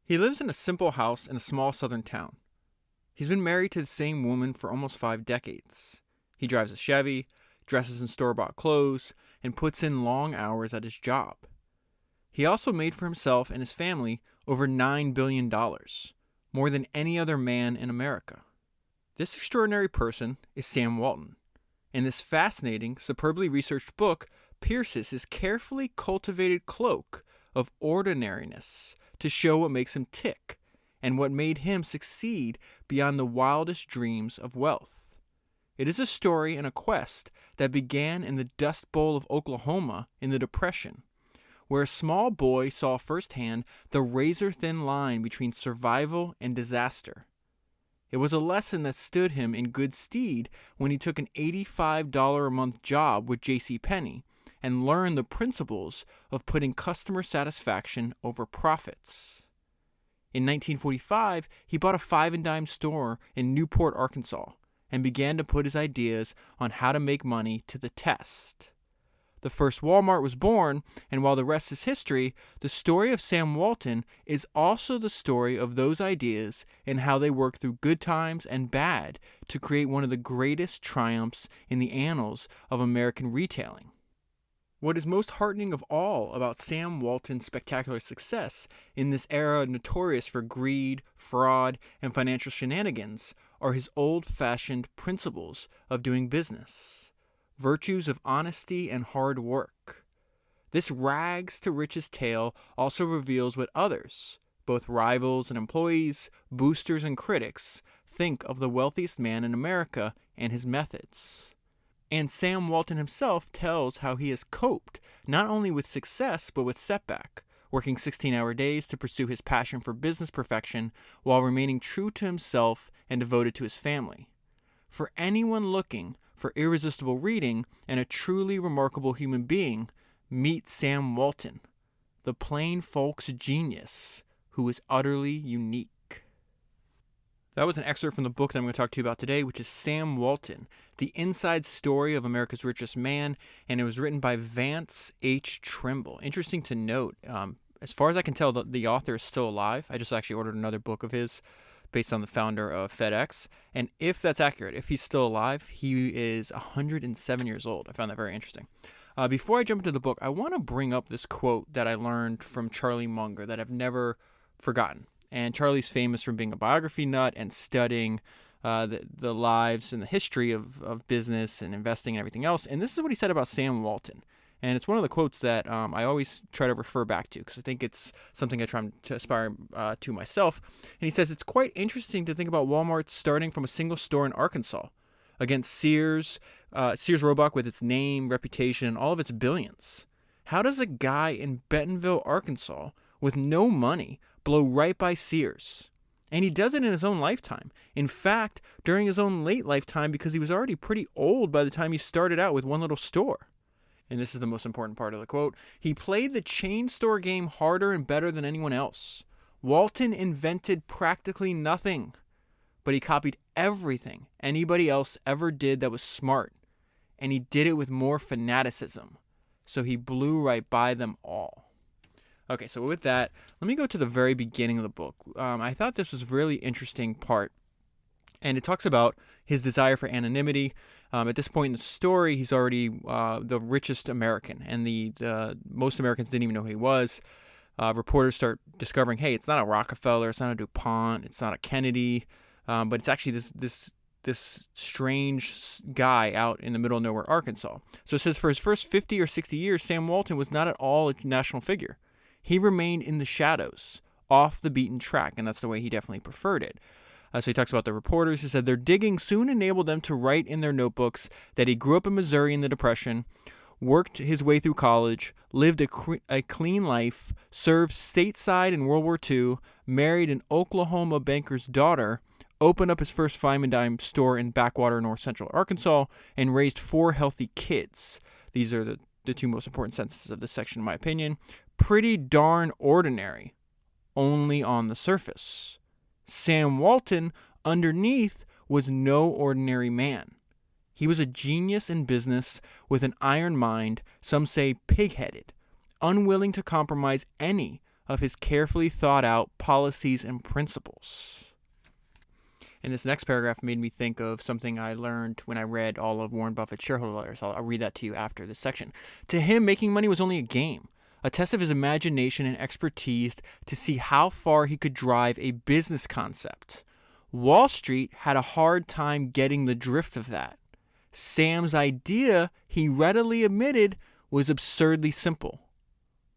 He lives in a simple house in a small southern town. He's been married to the same woman for almost 5 decades. He drives a Chevy, dresses in store-bought clothes, and puts in long hours at his job. He also made for himself and his family over $9 billion, more than any other man in America. This extraordinary person is Sam Walton, and this fascinating, superbly researched book pierces his carefully cultivated cloak of ordinariness to show what makes him tick and what made him succeed beyond the wildest dreams of wealth. It is a story and a quest that began in the Dust Bowl of Oklahoma in the Depression, where a small boy saw firsthand the razor-thin line between survival and disaster. It was a lesson that stood him in good stead when he took an $85 a month job with JCPenney and learned the principles of putting customer satisfaction over profits. In 1945, he bought a five-and-dime store in Newport, Arkansas, and began to put his ideas on how to make money to the test. The first Walmart was born, and while the rest is history, the story of Sam Walton is also the story of those ideas and how they work through good times and bad to create one of the greatest triumphs in the annals of American retailing. What is most heartening of all about Sam Walton's spectacular success in this era notorious for greed, fraud, and financial shenanigans are his old-fashioned principles of doing business, virtues of honesty and hard work. This rags to riches tale also reveals what others, both rivals and employees, boosters and critics, think of the wealthiest man in America and his methods. And Sam Walton himself tells how he has coped not only with success but with setback, working 16-hour days to pursue his passion for business perfection while remaining true to himself and devoted to his family. For anyone looking for irresistible reading and a truly remarkable human being, meet Sam Walton, the plain folk's genius who is utterly unique. That was an excerpt from the book that I'm going to talk to you about today, which is Sam Walton, The Inside Story of America's Richest Man, and it was written by Vance H. Trimble. Interesting to note, as far as I can tell, the author is still alive. I just actually ordered another book of his based on the founder of FedEx, and if that's accurate, if he's still alive, he is 107 years old. I found that very interesting. Before I jump into the book, I want to bring up this quote that I learned from Charlie Munger that I've never forgotten. And Charlie's famous for being a biography nut and studying the lives and the history of business and investing and everything else. And this is what he said about Sam Walton. And it's one of the quotes that I always try to refer back to because I think it's something I try to aspire to myself. And he says, it's quite interesting to think about Walmart starting from a single store in Arkansas against Sears Roebuck with its name, reputation, and all of its billions. How does a guy in Bentonville, Arkansas, with no money, blow right by Sears? And he does it in his own lifetime. In fact, during his own late lifetime, because he was already pretty old by the time he started out with one little store. And this is the most important part of the quote. He played the chain store game harder and better than anyone else. Walton invented practically nothing, but he copied everything anybody else ever did that was smart. And he did it with more fanaticism. So he blew right by them all. Okay, so with that, let me go to the very beginning of the book. I thought this was a really interesting part, and it talks about his desire for anonymity. At this point in the story, he's already the richest American, and the most Americans didn't even know who he was. Reporters start discovering, hey, it's not a Rockefeller, it's not a DuPont, it's not a Kennedy, but it's actually this strange guy out in the middle of nowhere, Arkansas. So it says for his first 50 or 60 years, Sam Walton was not at all a national figure. He remained in the shadows, off the beaten track, and that's the way he definitely preferred it. So he talks about the reporters. He said their digging soon enabled them to write in their notebooks that he grew up in Missouri in the Depression, worked his way through college, lived a clean life, served stateside in World War II, married an Oklahoma banker's daughter, opened up his first five and dime store in backwater north central Arkansas, and raised 4 healthy kids. These are the two most important sentences of this section, in my opinion. Pretty darn ordinary, only on the surface. Sam Walton, underneath, was no ordinary man. He was a genius in business with an iron mind, some say pig-headed, unwilling to compromise any of his carefully thought out policies and principles. And this next paragraph made me think of something I learned when I read all of Warren Buffett's shareholder letters. I'll read that to you after this section. To him, making money was only a game, a test of his imagination and expertise to see how far he could drive a business concept. Wall Street had a hard time getting the drift of that. Sam's idea, he readily admitted, was absurdly simple.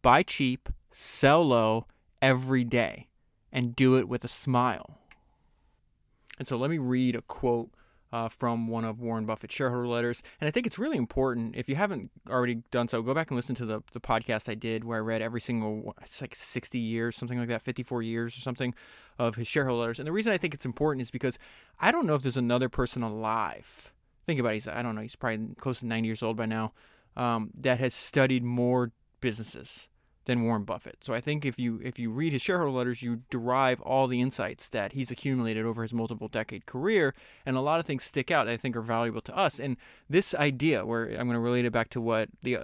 Buy cheap, sell low every day, and do it with a smile. And so let me read a quote from one of Warren Buffett's shareholder letters. And I think it's really important. If you haven't already done so, go back and listen to the podcast I did where I read every single, it's like 60 years, something like that, 54 years or something of his shareholder letters. And the reason I think it's important is because I don't know if there's another person alive. Think about it. I don't know. He's probably close to 90 years old by now, that has studied more businesses than Warren Buffett. So I think if you read his shareholder letters, you derive all the insights that he's accumulated over his multiple decade career, and a lot of things stick out that I think are valuable to us. And this idea, where I'm going to relate it back to what the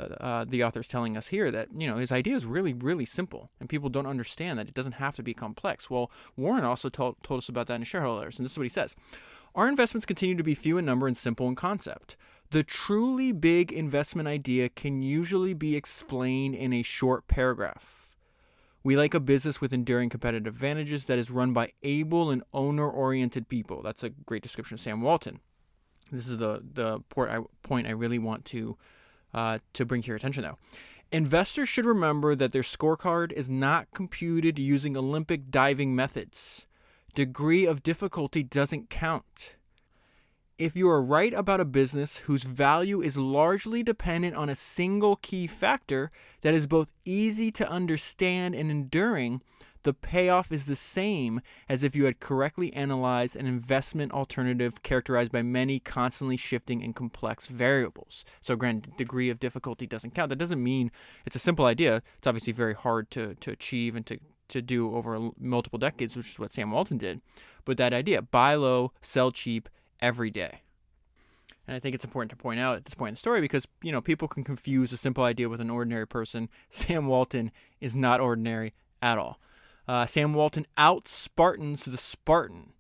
author's telling us here, that his idea is really, really simple, and people don't understand that it doesn't have to be complex. Well, Warren also told us about that in his shareholder letters, and this is what he says. Our investments continue to be few in number and simple in concept. The truly big investment idea can usually be explained in a short paragraph. We like a business with enduring competitive advantages that is run by able and owner-oriented people. That's a great description of Sam Walton. This is the point I really want to bring to your attention, though. Investors should remember that their scorecard is not computed using Olympic diving methods. Degree of difficulty doesn't count. If you are right about a business whose value is largely dependent on a single key factor that is both easy to understand and enduring, the payoff is the same as if you had correctly analyzed an investment alternative characterized by many constantly shifting and complex variables. So granted, degree of difficulty doesn't count. That doesn't mean it's a simple idea. It's obviously very hard to achieve and to do over multiple decades, which is what Sam Walton did. But that idea, buy low, sell cheap, every day. And I think it's important to point out at this point in the story because, people can confuse a simple idea with an ordinary person. Sam Walton is not ordinary at all. Sam Walton out-Spartans the Spartan.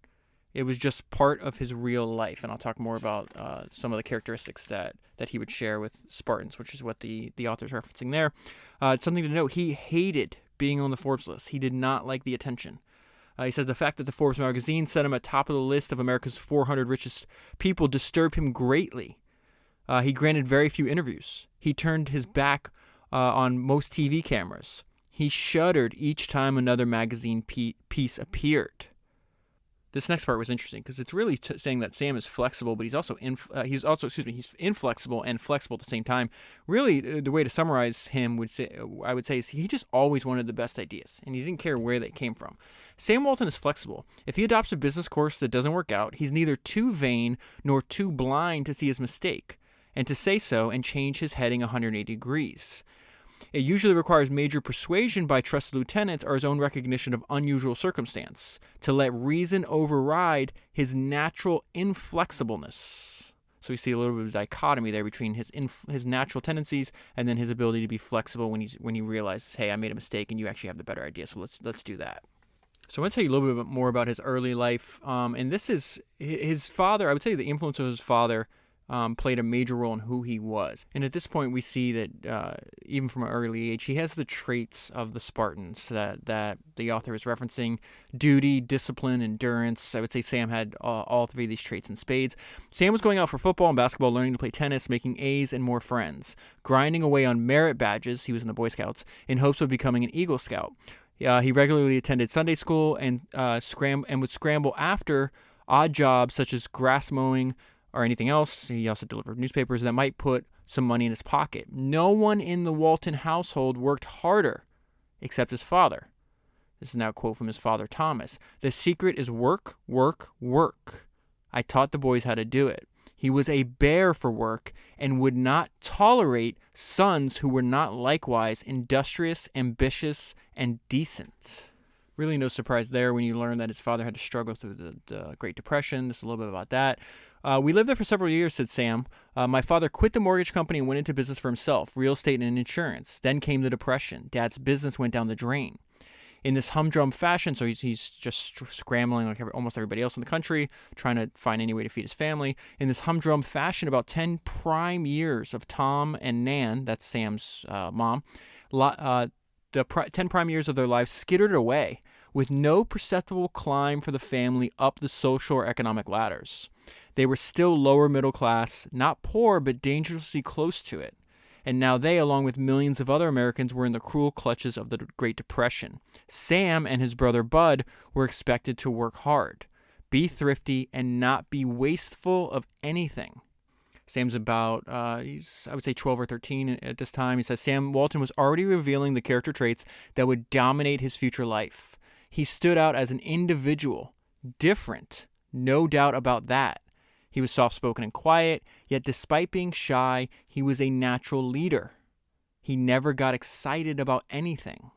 It was just part of his real life. And I'll talk more about some of the characteristics that he would share with Spartans, which is what the author's referencing there. Something to note, he hated being on the Forbes list. He did not like the attention. He says the fact that the Forbes magazine set him at top of the list of America's 400 richest people disturbed him greatly. He granted very few interviews. He turned his back on most TV cameras. He shuddered each time another magazine piece appeared. This next part was interesting because it's really saying that Sam is flexible, but he's he's inflexible and flexible at the same time. Really, the way to summarize him I would say is he just always wanted the best ideas, and he didn't care where they came from. Sam Walton is flexible. If he adopts a business course that doesn't work out, he's neither too vain nor too blind to see his mistake, and to say so and change his heading 180 degrees. It usually requires major persuasion by trusted lieutenants or his own recognition of unusual circumstance to let reason override his natural inflexibleness. So we see a little bit of dichotomy there between his natural tendencies and then his ability to be flexible when he realizes, hey, I made a mistake and you actually have the better idea, so let's do that. So I want to tell you a little bit more about his early life, and this is his father. I would say the influence of his father played a major role in who he was. And at this point, we see that even from an early age, he has the traits of the Spartans that the author is referencing: duty, discipline, endurance. I would say Sam had all three of these traits in spades. Sam was going out for football and basketball, learning to play tennis, making A's and more friends, grinding away on merit badges. He was in the Boy Scouts in hopes of becoming an Eagle Scout. He regularly attended Sunday school and would scramble after odd jobs such as grass mowing or anything else. He also delivered newspapers that might put some money in his pocket. No one in the Walton household worked harder except his father. This is now a quote from his father, Thomas. The secret is work, work, work. I taught the boys how to do it. He was a bear for work and would not tolerate sons who were not likewise industrious, ambitious, and decent. Really no surprise there when you learn that his father had to struggle through the Great Depression. Just a little bit about that. We lived there for several years, said Sam. My father quit the mortgage company and went into business for himself, real estate and insurance. Then came the Depression. Dad's business went down the drain. In this humdrum fashion, so he's just scrambling like almost everybody else in the country, trying to find any way to feed his family. In this humdrum fashion, about 10 prime years of Tom and Nan, that's Sam's mom, the 10 prime years of their lives skittered away with no perceptible climb for the family up the social or economic ladders. They were still lower middle class, not poor, but dangerously close to it. And now they, along with millions of other Americans, were in the cruel clutches of the Great Depression. Sam and his brother Bud were expected to work hard, be thrifty, and not be wasteful of anything. Sam's about, he's, I would say, 12 or 13 at this time. He says Sam Walton was already revealing the character traits that would dominate his future life. He stood out as an individual, different, no doubt about that. He was soft-spoken and quiet, yet despite being shy, he was a natural leader. He never got excited about anything.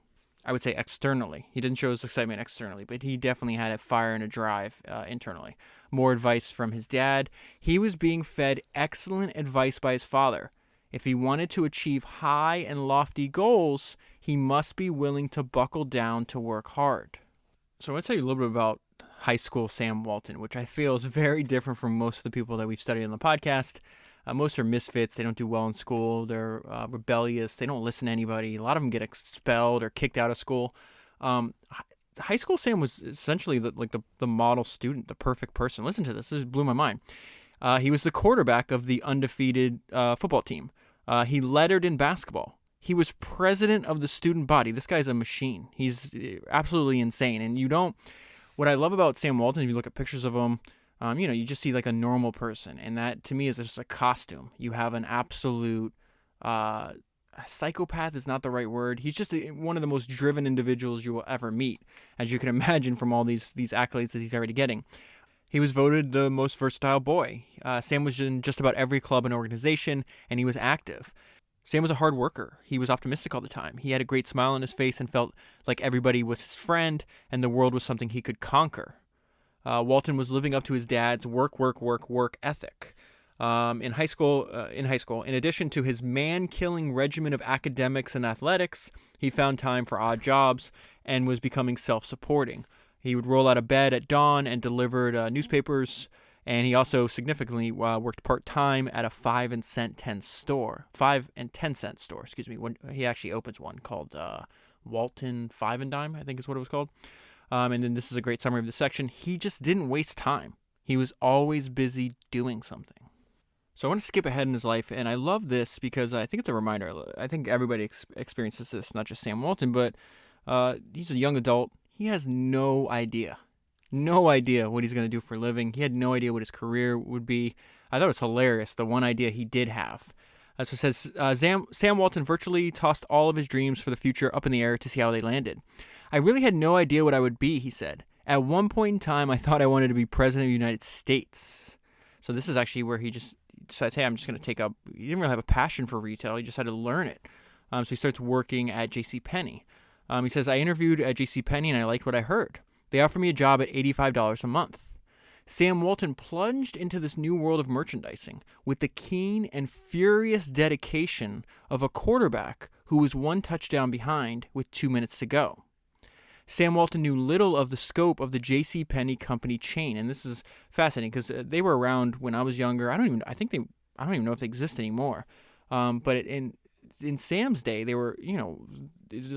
I would say externally. He didn't show his excitement externally, but he definitely had a fire and a drive internally. More advice from his dad. He was being fed excellent advice by his father. If he wanted to achieve high and lofty goals, he must be willing to buckle down to work hard. So I want to tell you a little bit about high school Sam Walton, which I feel is very different from most of the people that we've studied on the podcast. Most are misfits. They don't do well in school. They're rebellious. They don't listen to anybody. A lot of them get expelled or kicked out of school. High school Sam was essentially the model student, the perfect person. Listen to this. This blew my mind. He was the quarterback of the undefeated football team. He lettered in basketball. He was president of the student body. This guy's a machine. He's absolutely insane. And what I love about Sam Walton, if you look at pictures of him, you just see like a normal person. And that, to me, is just a costume. You have an absolute psychopath is not the right word. He's just one of the most driven individuals you will ever meet, as you can imagine from all these accolades that he's already getting. He was voted the most versatile boy. Sam was in just about every club and organization, and he was active. Sam was a hard worker. He was optimistic all the time. He had a great smile on his face and felt like everybody was his friend and the world was something he could conquer. Walton was living up to his dad's work ethic. In high school, in addition to his man-killing regimen of academics and athletics, he found time for odd jobs and was becoming self-supporting. He would roll out of bed at dawn and delivered newspapers. And he also significantly worked part-time at a 5 and 10 cent store. When he actually opens one called Walton 5 and Dime, I think is what it was called. And then this is a great summary of the section. He just didn't waste time. He was always busy doing something. So I want to skip ahead in his life, and I love this because I think it's a reminder. I think everybody experiences this, not just Sam Walton, but he's a young adult. He has no idea what he's going to do for a living. He had no idea what his career would be. I thought it was hilarious, the one idea he did have. So it says, Sam Walton virtually tossed all of his dreams for the future up in the air to see how they landed. I really had no idea what I would be, he said. At one point in time, I thought I wanted to be president of the United States. So this is actually where he just decides, hey, I'm just going to take up. He didn't really have a passion for retail. He just had to learn it. So he starts working at JCPenney. He says, I interviewed at JCPenney and I liked what I heard. They offered me a job at $85 a month. Sam Walton plunged into this new world of merchandising with the keen and furious dedication of a quarterback who was one touchdown behind with 2 minutes to go. Sam Walton knew little of the scope of the JCPenney company chain, and this is fascinating because they were around when I was younger. I don't even know if they exist anymore. But in Sam's day, they were,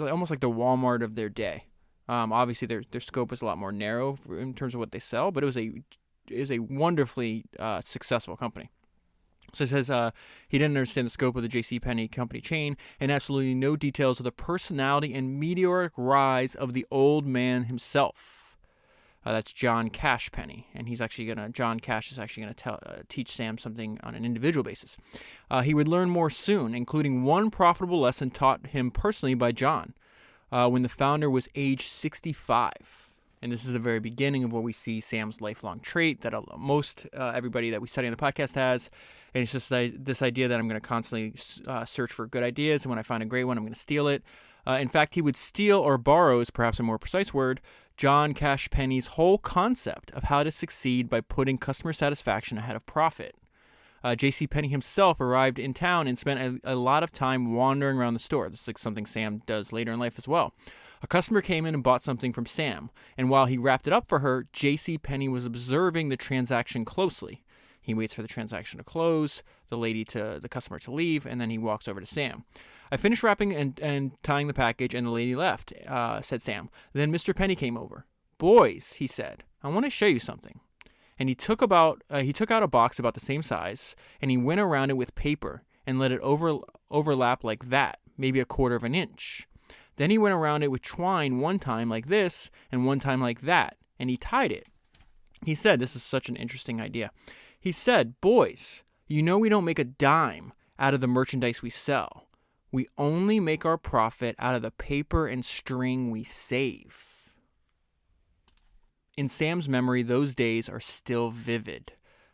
almost like the Walmart of their day. Obviously, their scope is a lot more narrow in terms of what they sell, but it is a wonderfully successful company. So it says he didn't understand the scope of the JCPenney company chain and absolutely no details of the personality and meteoric rise of the old man himself. That's John Cash Penny, and John Cash is actually going to teach Sam something on an individual basis. He would learn more soon, including one profitable lesson taught him personally by John. When the founder was age 65. And this is the very beginning of what we see Sam's lifelong trait that most everybody that we study on the podcast has. And it's just this idea that I'm going to constantly search for good ideas. And when I find a great one, I'm going to steal it. In fact, he would steal or borrow, is perhaps a more precise word, John Cash Penny's whole concept of how to succeed by putting customer satisfaction ahead of profit. JCPenney himself arrived in town and spent a lot of time wandering around the store. This is like something Sam does later in life as well. A customer came in and bought something from Sam, and while he wrapped it up for her, J.C. Penney was observing the transaction closely. He waits for the transaction to close, the customer to leave, and then he walks over to Sam. I finished wrapping and tying the package, and the lady left, said Sam. Then Mr. Penney came over. Boys, he said, I want to show you something. And he took out a box about the same size, and he went around it with paper and let it overlap like that, maybe a quarter of an inch. Then he went around it with twine one time like this and one time like that, and he tied it. He said, this is such an interesting idea. He said, boys, you know we don't make a dime out of the merchandise we sell. We only make our profit out of the paper and string we save. In Sam's memory, those days are still vivid.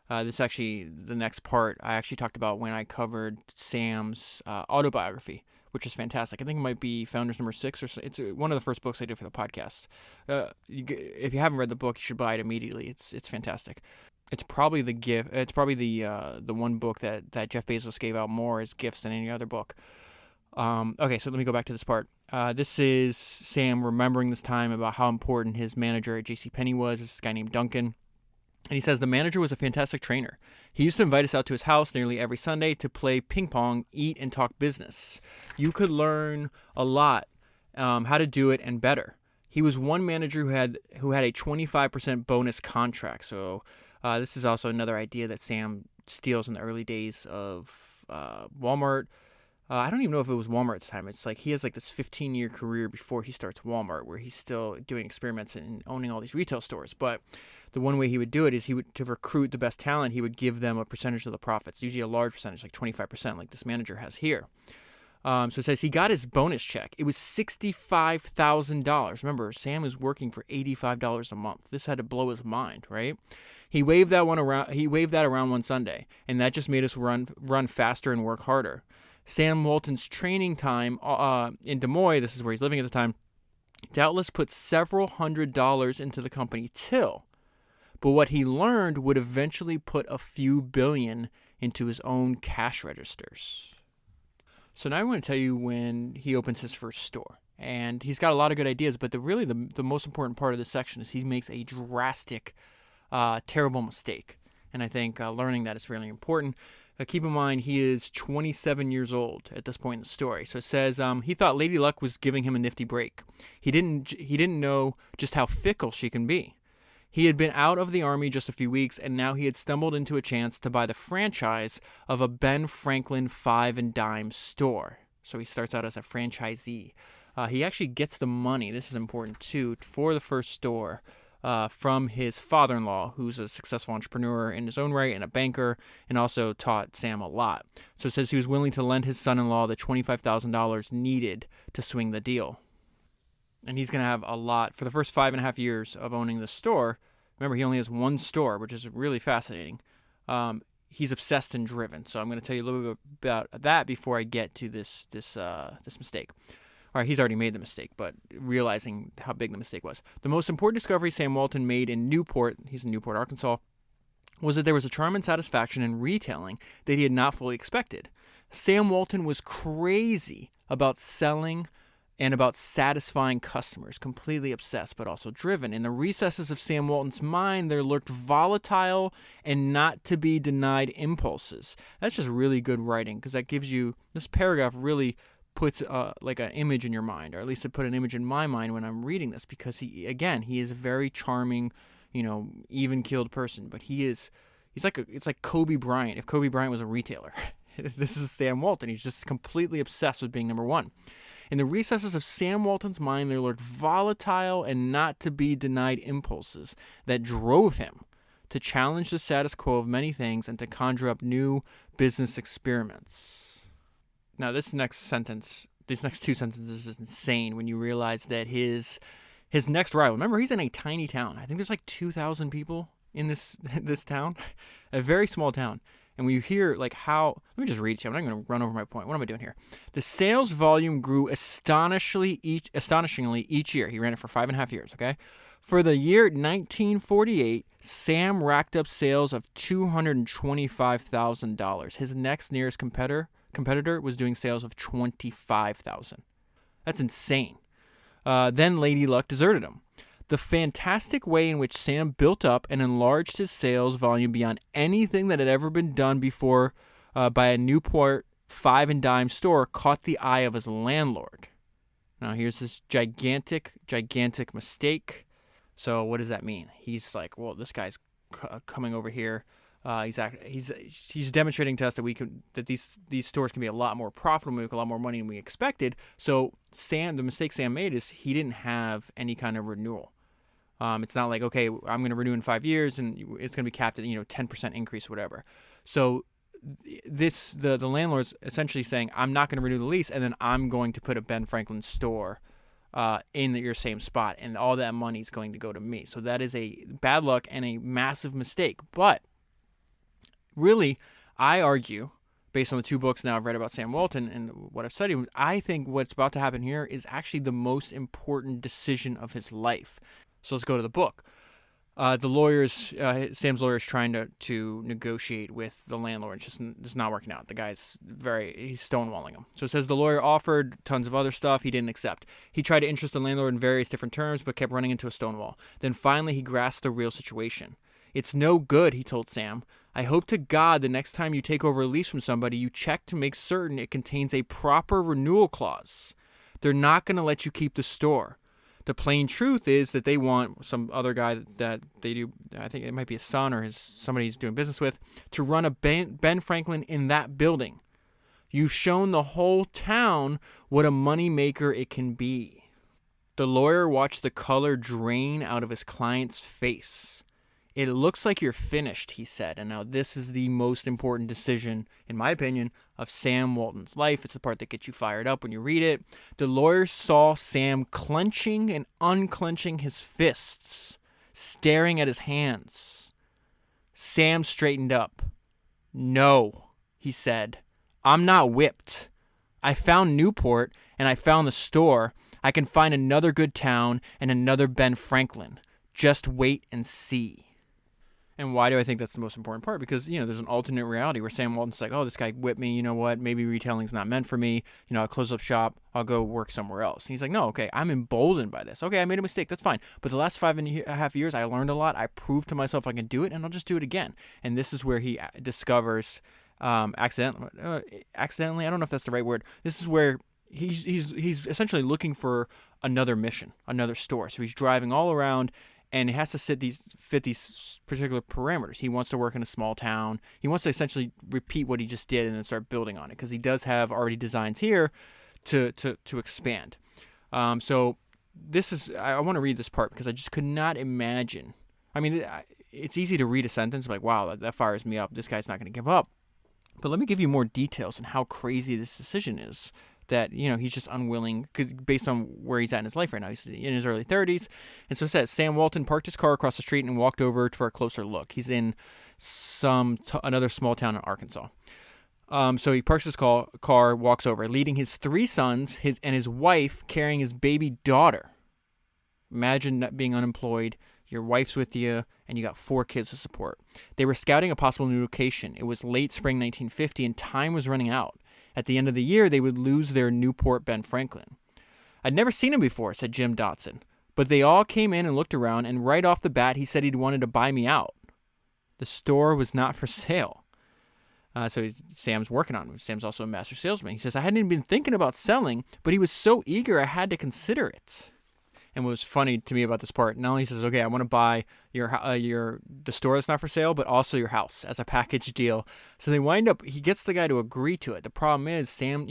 The next part, I actually talked about when I covered Sam's autobiography, which is fantastic. I think it might be Founders number 6, or so. It's one of the first books I did for the podcast. If you haven't read the book, you should buy it immediately. It's fantastic. It's probably the gift. It's probably the one book that Jeff Bezos gave out more as gifts than any other book. Okay, so let me go back to this part. This is Sam remembering this time about how important his manager at JCPenney was. This guy named Duncan. And he says the manager was a fantastic trainer. He used to invite us out to his house nearly every Sunday to play ping pong, eat, and talk business. You could learn a lot how to do it and better. He was one manager who had a 25% bonus contract. So this is also another idea that Sam steals in the early days of Walmart. I don't even know if it was Walmart at the time. It's like he has like this 15-year career before he starts Walmart, where he's still doing experiments and owning all these retail stores. But the one way he would do it is to recruit the best talent, he would give them a percentage of the profits, usually a large percentage, like 25%, like this manager has here. So it says he got his bonus check. It was $65,000. Remember, Sam was working for $85 a month. This had to blow his mind, right? He waved that around one Sunday, and that just made us run faster and work harder. Sam Walton's training time in Des Moines, this is where he's living at the time, doubtless put several $100s into the company till. But what he learned would eventually put a few billion into his own cash registers. So now I want to tell you when he opens his first store. And he's got a lot of good ideas, but the most important part of this section is he makes a drastic, terrible mistake. And I think learning that is really important. Keep in mind, he is 27 years old at this point in the story. So it says he thought Lady Luck was giving him a nifty break. He didn't know just how fickle she can be. He had been out of the Army just a few weeks, and now he had stumbled into a chance to buy the franchise of a Ben Franklin 5 and dime store. So he starts out as a franchisee. He actually gets the money, this is important too, for the first store from his father-in-law, who's a successful entrepreneur in his own right and a banker, and also taught Sam a lot. So it says he was willing to lend his son-in-law the $25,000 needed to swing the deal. And he's going to have a lot for the first 5.5 years of owning the store. Remember, he only has one store, which is really fascinating. He's obsessed and driven. So I'm going to tell you a little bit about that before I get to this mistake. All right, he's already made the mistake, but realizing how big the mistake was. The most important discovery Sam Walton made in Newport, he's in Newport, Arkansas, was that there was a charm and satisfaction in retailing that he had not fully expected. Sam Walton was crazy about selling and about satisfying customers, completely obsessed but also driven. In the recesses of Sam Walton's mind, there lurked volatile and not to be denied impulses. That's just really good writing, because that gives you, this paragraph really puts like an image in your mind, or at least it put an image in my mind when I'm reading this, because he is a very charming, even-keeled person, but it's like Kobe Bryant, if Kobe Bryant was a retailer. This is Sam Walton. He's just completely obsessed with being number one. In the recesses of Sam Walton's mind, there lurked volatile and not to be denied impulses that drove him to challenge the status quo of many things and to conjure up new business experiments. Now, these next two sentences is insane when you realize that his next rival, remember, he's in a tiny town. I think there's like 2,000 people in this town, a very small town. And when you hear let me just read it to you. I'm not going to run over my point. What am I doing here? The sales volume grew astonishingly each year. He ran it for 5.5 years, okay? For the year 1948, Sam racked up sales of $225,000. His next nearest competitor was doing sales of $25,000. That's insane. Then Lady Luck deserted him. The fantastic way in which Sam built up and enlarged his sales volume beyond anything that had ever been done before by a Newport five and dime store caught the eye of his landlord. Now here's this gigantic mistake. So what does that mean? He's like, well, this guy's coming over here. He's demonstrating to us that these stores can be a lot more profitable, make a lot more money than we expected. So the mistake Sam made is he didn't have any kind of renewal. It's not like, okay, I'm going to renew in 5 years and it's going to be capped at 10% increase or whatever. So the landlord's essentially saying, I'm not going to renew the lease, and then I'm going to put a Ben Franklin store in your same spot, and all that money is going to go to me. So that is a bad luck and a massive mistake. But really, I argue, based on the 2 books now I've read about Sam Walton and what I've studied, I think what's about to happen here is actually the most important decision of his life. So let's go to the book. Sam's lawyer is trying to negotiate with the landlord. It's not working out. The guy's he's stonewalling him. So it says the lawyer offered tons of other stuff he didn't accept. He tried to interest the landlord in various different terms, but kept running into a stonewall. Then finally he grasped the real situation. It's no good, he told Sam. I hope to God the next time you take over a lease from somebody, you check to make certain it contains a proper renewal clause. They're not going to let you keep the store. The plain truth is that they want some other guy that they do, I think it might be his son or somebody he's doing business with, to run a Ben Franklin in that building. You've shown the whole town what a moneymaker it can be. The lawyer watched the color drain out of his client's face. It looks like you're finished, he said. And now this is the most important decision, in my opinion, of Sam Walton's life. It's the part that gets you fired up when you read it. The lawyer saw Sam clenching and unclenching his fists, staring at his hands. Sam straightened up. No, he said. I'm not whipped. I found Newport and I found the store. I can find another good town and another Ben Franklin. Just wait and see. And why do I think that's the most important part? Because, there's an alternate reality where Sam Walton's like, oh, this guy whipped me. You know what? Maybe retailing's not meant for me. I'll close up shop. I'll go work somewhere else. And he's like, no, okay, I'm emboldened by this. Okay, I made a mistake. That's fine. But the last 5.5 years, I learned a lot. I proved to myself I can do it, and I'll just do it again. And this is where he discovers, accidentally, I don't know if that's the right word. This is where he's essentially looking for another mission, another store. So he's driving all around, and it has to fit these particular parameters. He wants to work in a small town. He wants to essentially repeat what he just did and then start building on it, because he does have already designs here to expand. So this is, I want to read this part because I just could not imagine. I mean, it's easy to read a sentence like, wow, that fires me up. This guy's not going to give up. But let me give you more details on how crazy this decision is. That, he's just unwilling, based on where he's at in his life right now. He's in his early 30s. And so it says, Sam Walton parked his car across the street and walked over for a closer look. He's in another small town in Arkansas. So he parks his car, walks over, leading his 3 sons and his wife carrying his baby daughter. Imagine being unemployed. Your wife's with you, and you got 4 kids to support. They were scouting a possible new location. It was late spring 1950, and time was running out. At the end of the year, they would lose their Newport Ben Franklin. I'd never seen him before, said Jim Dotson. But they all came in and looked around, and right off the bat, he said he'd wanted to buy me out. The store was not for sale. Sam's working on it. Sam's also a master salesman. He says, I hadn't even been thinking about selling, but he was so eager I had to consider it. And what was funny to me about this part, not only he says, okay, I want to buy the store that's not for sale, but also your house as a package deal. So he gets the guy to agree to it. The problem is Sam,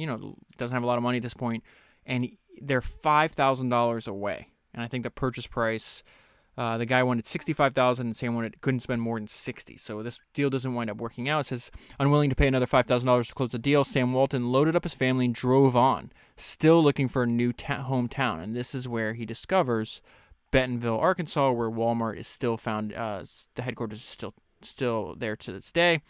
doesn't have a lot of money at this point, and they're $5,000 away. And I think the purchase price, the guy wanted $65,000 and Sam couldn't spend more than $60,000. So this deal doesn't wind up working out. It says, unwilling to pay another $5,000 to close the deal, Sam Walton loaded up his family and drove on, still looking for a new hometown. And this is where he discovers Bentonville, Arkansas, where Walmart is still found. The headquarters is still there to this day.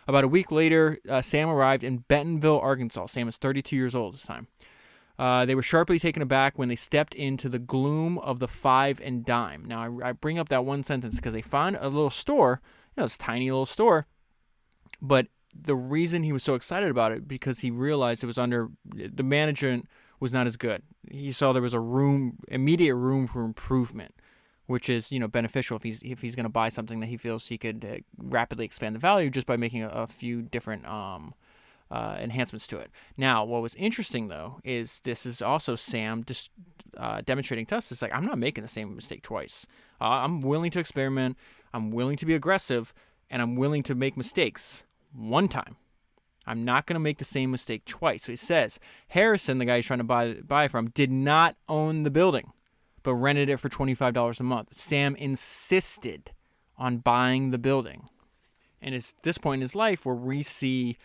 About a week later, Sam arrived in Bentonville, Arkansas. Sam is 32 years old this time. They were sharply taken aback when they stepped into the gloom of the five and dime. Now, I bring up that one sentence because they found a little store, this tiny little store, but the reason he was so excited about it because he realized it was under the management was not as good. He saw there was immediate room for improvement, which is, beneficial if he's going to buy something that he feels he could rapidly expand the value just by making a few different enhancements to it. Now, what was interesting though is this is also Sam just demonstrating to us. It's like, I'm not making the same mistake twice. I'm willing to experiment. I'm willing to be aggressive, and I'm willing to make mistakes one time. I'm not going to make the same mistake twice. So he says, Harrison, the guy he's trying to buy from, did not own the building, but rented it for $25 a month. Sam insisted on buying the building. And it's this point in his life where we see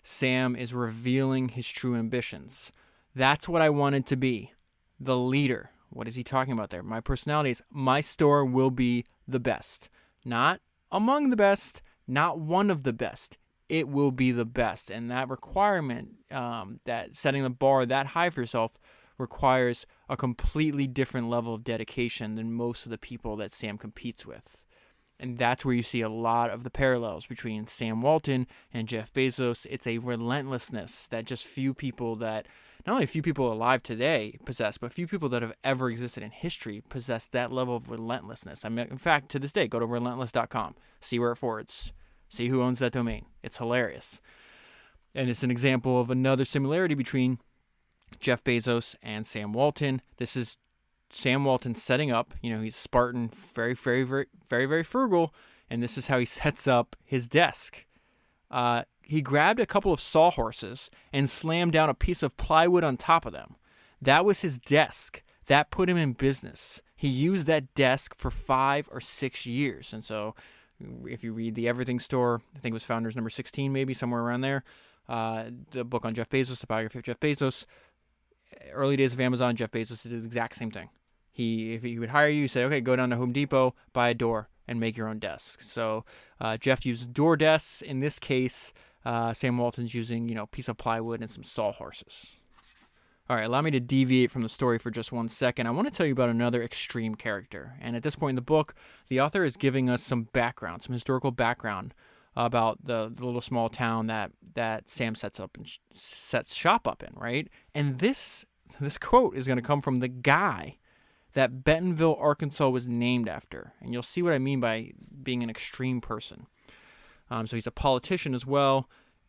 Sam is revealing his true ambitions. That's what I wanted to be, the leader. What is he talking about there? My personality is, my store will be the best. Not among the best, not one of the best. It will be the best. And that requirement, that setting the bar that high for yourself, requires a completely different level of dedication than most of the people that Sam competes with. And that's where you see a lot of the parallels between Sam Walton and Jeff Bezos. It's a relentlessness that just few people that, not only few people alive today possess, but few people that have ever existed in history possess that level of relentlessness. I mean, in fact, to this day, go to relentless.com, see where it forwards, see who owns that domain. It's hilarious. And it's an example of another similarity between Jeff Bezos and Sam Walton. This is Sam Walton setting up, he's a Spartan, very, very, very, very, very frugal, and this is how he sets up his desk. He grabbed a couple of sawhorses and slammed down a piece of plywood on top of them. That was his desk. That put him in business. He used that desk for 5 or 6 years. And so if you read The Everything Store, I think it was Founders number 16, maybe somewhere around there, the book on Jeff Bezos, the biography of Jeff Bezos, early days of Amazon, Jeff Bezos did the exact same thing. If he would hire you, he'd say, okay, go down to Home Depot, buy a door, and make your own desk. So Jeff used door desks. In this case, Sam Walton's using, a piece of plywood and some sawhorses. All right, allow me to deviate from the story for just 1 second. I want to tell you about another extreme character. And at this point in the book, the author is giving us some background, some historical background about the little small town that Sam sets shop up in, right? And this quote is going to come from the guy that Bentonville, Arkansas was named after. And you'll see what I mean by being an extreme person. So he's a politician as well.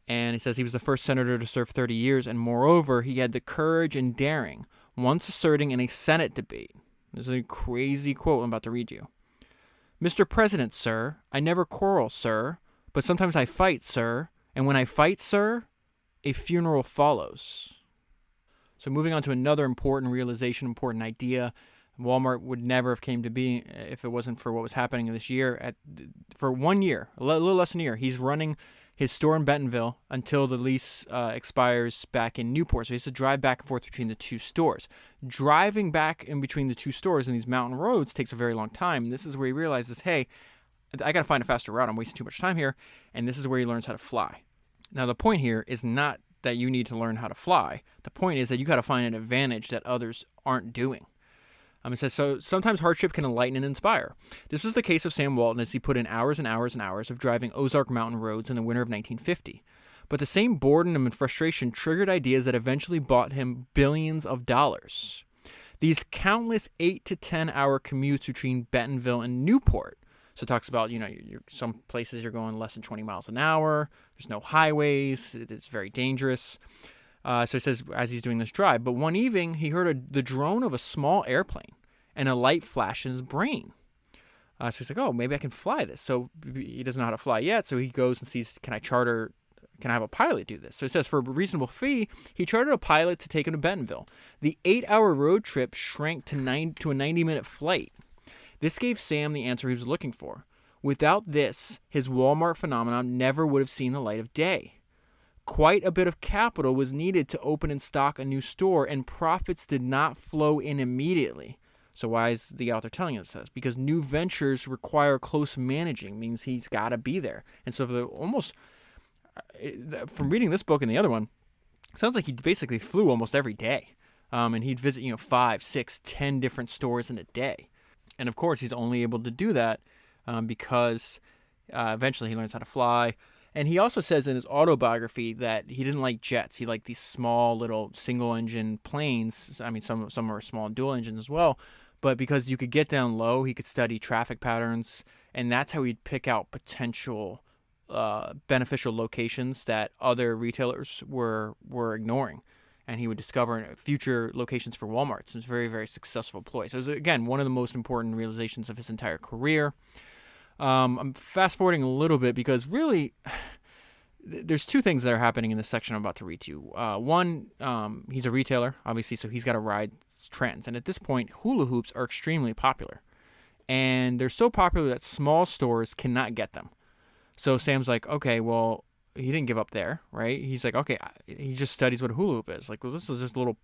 And he says he was the first senator to serve 30 years. And moreover, he had the courage and daring, once asserting in a Senate debate. This is a crazy quote I'm about to read you. Mr. President, sir, I never quarrel, sir, but sometimes I fight, sir. And when I fight, sir, a funeral follows. So moving on to another important realization, important idea. Walmart would never have came to be if it wasn't for what was happening this year. For 1 year, a little less than a year, he's running his store in Bentonville until the lease expires back in Newport. So he has to drive back and forth between the two stores. Driving back in between the two stores in these mountain roads takes a very long time. And this is where he realizes, hey, I got to find a faster route. I'm wasting too much time here. And this is where he learns how to fly. Now, the point here is not that you need to learn how to fly. The point is that you got to find an advantage that others aren't doing. It says, so sometimes hardship can enlighten and inspire. This was the case of Sam Walton as he put in hours and hours and hours of driving Ozark Mountain roads in the winter of 1950. But the same boredom and frustration triggered ideas that eventually bought him billions of dollars. These countless 8 to 10 hour commutes between Bentonville and Newport. So it talks about, some places you're going less than 20 miles an hour. There's no highways. It's very dangerous. So he says, as he's doing this drive, but one evening he heard the drone of a small airplane and a light flash in his brain. So he's like, oh, maybe I can fly this. So he doesn't know how to fly yet. So he goes and sees, can I have a pilot do this? So he says, for a reasonable fee, he chartered a pilot to take him to Bentonville. The 8-hour road trip shrank to a 90-minute flight. This gave Sam the answer he was looking for. Without this, his Walmart phenomenon never would have seen the light of day. Quite a bit of capital was needed to open and stock a new store, and profits did not flow in immediately. So why is the author telling us this? Because new ventures require close managing, means he's got to be there. And so from reading this book and the other one, it sounds like he basically flew almost every day. And he'd visit 5, 6, 10 different stores in a day. And of course, he's only able to do that because eventually he learns how to fly. And he also says in his autobiography that he didn't like jets. He liked these small little single-engine planes. I mean, some are small dual engines as well. But because you could get down low, he could study traffic patterns, and that's how he'd pick out potential beneficial locations that other retailers were ignoring. And he would discover future locations for Walmarts. It was a very, very successful ploy. So it was, again, one of the most important realizations of his entire career. I'm fast-forwarding a little bit because really there's two things that are happening in this section I'm about to read to you. One, he's a retailer, obviously, so he's got to ride trends. And at this point, hula hoops are extremely popular. And they're so popular that small stores cannot get them. So Sam's like, okay, well, he didn't give up there, right? He's like, okay, he just studies what a hula hoop is. Like, well, this is just a little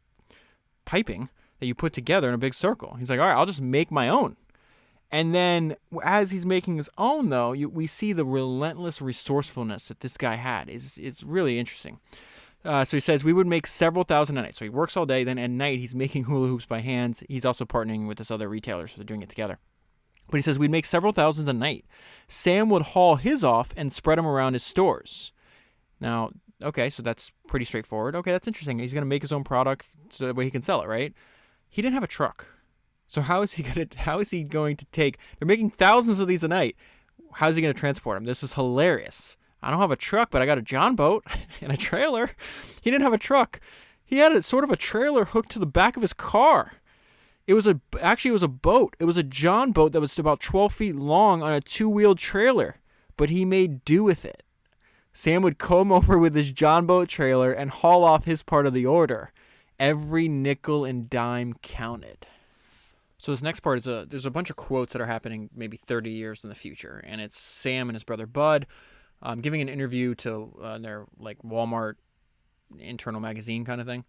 piping that you put together in a big circle. He's like, all right, I'll just make my own. And then as he's making his own, though, we see the relentless resourcefulness that this guy had. It's really interesting. So he says, we would make several thousand a night. So he works all day. Then at night, he's making hula hoops by hands. He's also partnering with this other retailer, so they're doing it together. But he says, we'd make several thousands a night. Sam would haul his off and spread them around his stores. Now, okay, so that's pretty straightforward. Okay, that's interesting. He's going to make his own product so that way he can sell it, right? He didn't have a truck. So how is he going to take, they're making thousands of these a night. How is he going to transport them? This is hilarious. I don't have a truck, but I got a John boat and a trailer. He didn't have a truck. He had sort of a trailer hooked to the back of his car. It was a boat. It was a John boat that was about 12 feet long on a two-wheeled trailer, but he made do with it. Sam would come over with his John boat trailer and haul off his part of the order. Every nickel and dime counted. So this next part is there's a bunch of quotes that are happening maybe 30 years in the future, and it's Sam and his brother Bud giving an interview to their like Walmart internal magazine kind of thing.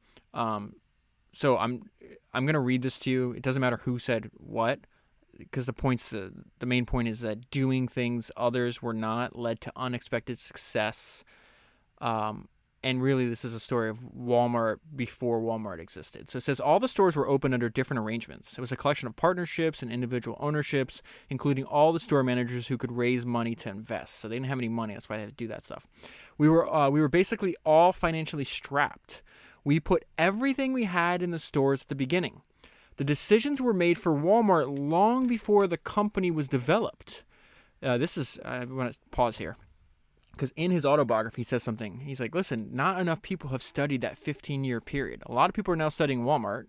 So I'm gonna read this to you. It doesn't matter who said what, because the main point is that doing things others were not led to unexpected success. And really, this is a story of Walmart before Walmart existed. So it says, all the stores were open under different arrangements. It was a collection of partnerships and individual ownerships, including all the store managers who could raise money to invest. So they didn't have any money. That's why they had to do that stuff. We were basically all financially strapped. We put everything we had in the stores at the beginning. The decisions were made for Walmart long before the company was developed. I want to pause here. Because in his autobiography, he says something. He's like, listen, not enough people have studied that 15-year period. A lot of people are now studying Walmart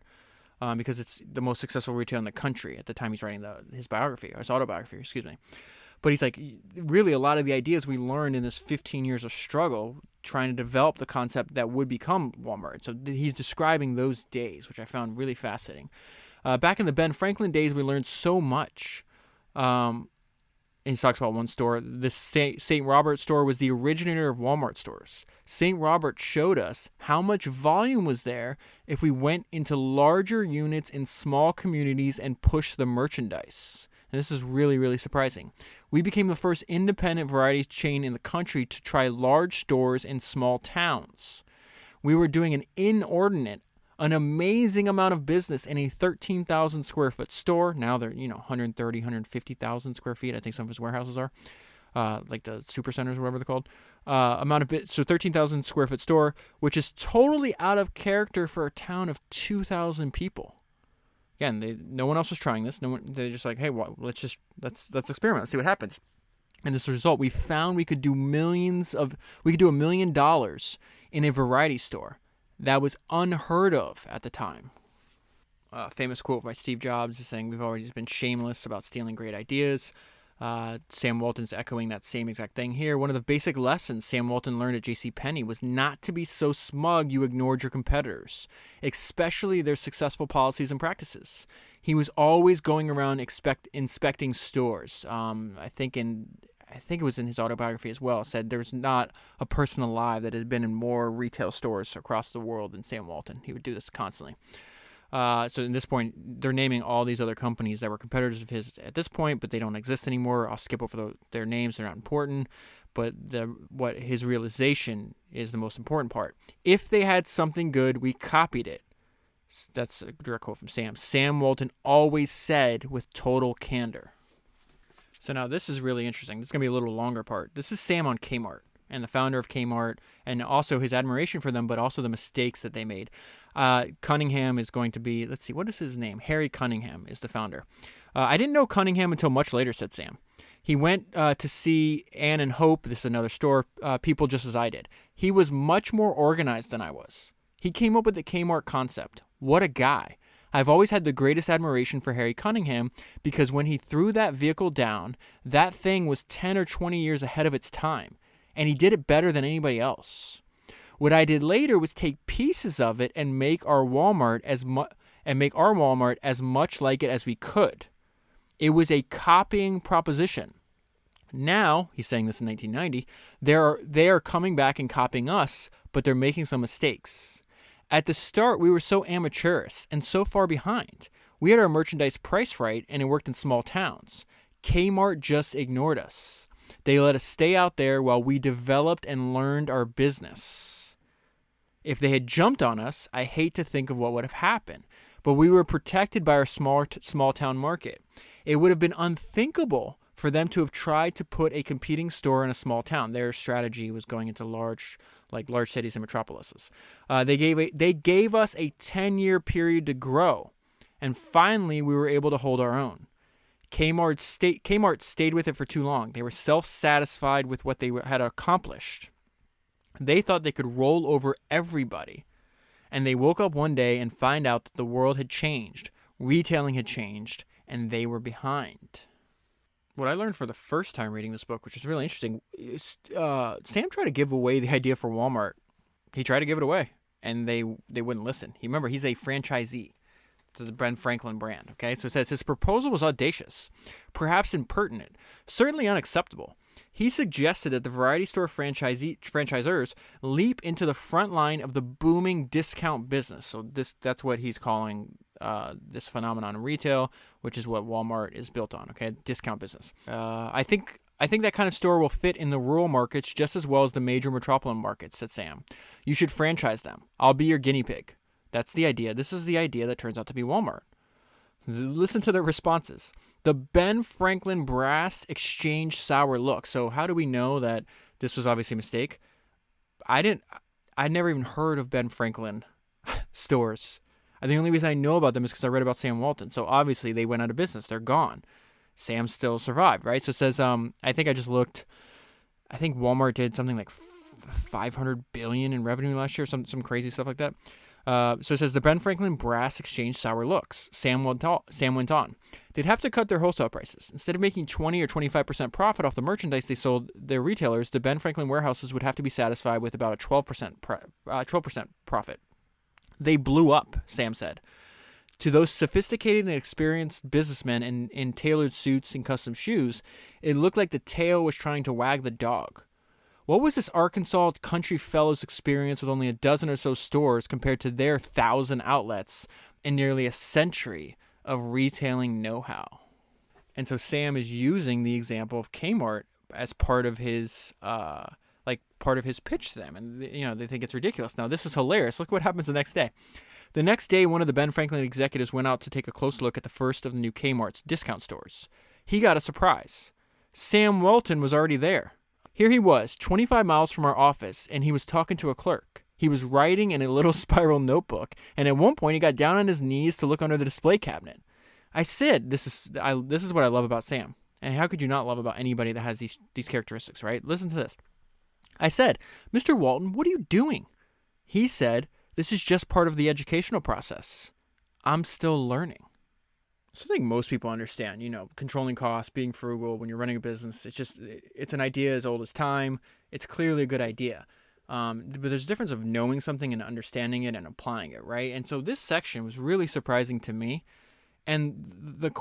because it's the most successful retailer in the country at the time he's writing his autobiography, excuse me. But he's like, really, a lot of the ideas we learned in this 15 years of struggle trying to develop the concept that would become Walmart. So he's describing those days, which I found really fascinating. Back in the Ben Franklin days, we learned so much. And he talks about one store. The St. Robert store was the originator of Walmart stores. St. Robert showed us how much volume was there if we went into larger units in small communities and pushed the merchandise. And this is really, really surprising. We became the first independent variety chain in the country to try large stores in small towns. We were doing an amazing amount of business in a 13,000 square foot store. Now they're, 130, 150,000 square feet. I think some of his warehouses are, like the super centers or whatever they're called. So 13,000 square foot store, which is totally out of character for a town of 2,000 people. Again, no one else was trying this. They're just like, hey, let's experiment. Let's see what happens. And as a result, we found we could do $1 million in a variety store. That was unheard of at the time. Famous quote by Steve Jobs is saying, we've always been shameless about stealing great ideas. Sam Walton's echoing that same exact thing here. One of the basic lessons Sam Walton learned at JCPenney was not to be so smug you ignored your competitors, especially their successful policies and practices. He was always going around inspecting stores. I think it was in his autobiography as well, said there's not a person alive that has been in more retail stores across the world than Sam Walton. He would do this constantly. So at this point, they're naming all these other companies that were competitors of his at this point, but they don't exist anymore. I'll skip over their names. They're not important. But what his realization is the most important part. If they had something good, we copied it. That's a direct quote from Sam. Sam Walton always said with total candor. So now this is really interesting. This is going to be a little longer part. This is Sam on Kmart. and the founder of Kmart, and also his admiration for them, but also the mistakes that they made. Cunningham is going to be, let's see, what is his name? Harry Cunningham is the founder. I didn't know Cunningham until much later, said Sam. He went to see Ann and Hope, this is another store, people just as I did. He was much more organized than I was. He came up with the Kmart concept. What a guy. I've always had the greatest admiration for Harry Cunningham because when he threw that vehicle down, that thing was 10 or 20 years ahead of its time, and he did it better than anybody else. What I did later was take pieces of it and make our Walmart as much like it as we could. It was a copying proposition. Now, he's saying this in 1990, they are coming back and copying us, but they're making some mistakes. At the start, we were so amateurish and so far behind. We had our merchandise priced right, and it worked in small towns. Kmart just ignored us. They let us stay out there while we developed and learned our business. If they had jumped on us, I hate to think of what would have happened. But we were protected by our small town market. It would have been unthinkable for them to have tried to put a competing store in a small town. Their strategy was going into large cities and metropolises. They gave us a 10-year period to grow, and finally we were able to hold our own. Kmart stayed with it for too long. They were self-satisfied with what they had accomplished. They thought they could roll over everybody, and they woke up one day and find out that the world had changed, retailing had changed, and they were behind. What I learned for the first time reading this book, which is really interesting, is Sam tried to give away the idea for Walmart. He tried to give it away, and they wouldn't listen. Remember, he's a franchisee to the Ben Franklin brand. Okay, so it says his proposal was audacious, perhaps impertinent, certainly unacceptable. He suggested that the variety store franchisors leap into the front line of the booming discount business. So that's what he's calling this phenomenon in retail, which is what Walmart is built on. Okay, discount business. I think that kind of store will fit in the rural markets just as well as the major metropolitan markets, said Sam. You should franchise them. I'll be your guinea pig. That's the idea. This is the idea that turns out to be Walmart. Listen to the responses. The Ben Franklin brass exchanged sour looks. So how do we know that this was obviously a mistake? I'd never even heard of Ben Franklin stores. The only reason I know about them is because I read about Sam Walton. So obviously they went out of business. They're gone. Sam still survived, right? So it says, I think I just looked, I think Walmart did something like $500 billion in revenue last year, some crazy stuff like that. So it says, the Ben Franklin brass exchanged sour looks. Sam went on. They'd have to cut their wholesale prices. Instead of making 20 or 25% profit off the merchandise they sold their retailers, the Ben Franklin warehouses would have to be satisfied with about a 12% profit. They blew up, Sam said. To those sophisticated and experienced businessmen in tailored suits and custom shoes, it looked like the tail was trying to wag the dog. What was this Arkansas country fellow's experience with only a dozen or so stores compared to their 1,000 outlets and nearly a century of retailing know-how? And so Sam is using the example of Kmart as part of his pitch to them, and they think it's ridiculous. Now this is hilarious. Look what happens the next day. The next day, one of the Ben Franklin executives went out to take a close look at the first of the new Kmart's discount stores. He got a surprise. Sam Walton was already there. Here he was, 25 miles from our office, and he was talking to a clerk. He was writing in a little spiral notebook, and at one point he got down on his knees to look under the display cabinet. I said, this is what I love about Sam. And how could you not love about anybody that has these characteristics, right? Listen to this. I said, Mr. Walton, what are you doing? He said, this is just part of the educational process. I'm still learning. So I think most people understand, controlling costs, being frugal when you're running a business. It's an idea as old as time. It's clearly a good idea. But there's a difference of knowing something and understanding it and applying it, right? And so this section was really surprising to me. And the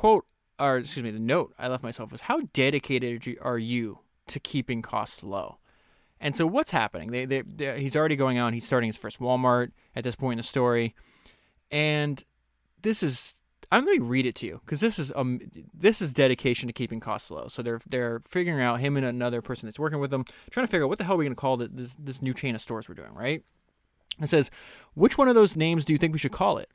note I left myself was, how dedicated are you to keeping costs low? And so what's happening? He's already going out and he's starting his first Walmart at this point in the story. And I'm going to read it to you because this is dedication to keeping costs low. So they're figuring out, him and another person that's working with them, trying to figure out what the hell are we going to call this new chain of stores we're doing, right? It says, which one of those names do you think we should call it?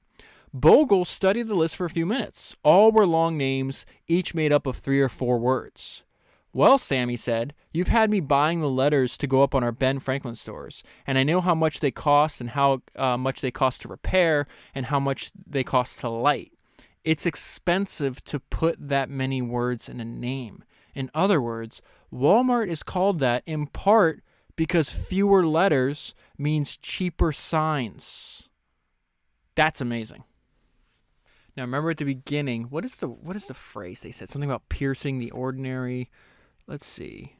Bogle studied the list for a few minutes. All were long names, each made up of 3 or 4 words. Well, Sam, he said, you've had me buying the letters to go up on our Ben Franklin stores, and I know how much they cost and how much they cost to repair and how much they cost to light. It's expensive to put that many words in a name. In other words, Walmart is called that in part because fewer letters means cheaper signs. That's amazing. Now remember at the beginning, what is the phrase they said? Something about piercing the ordinary. Let's see.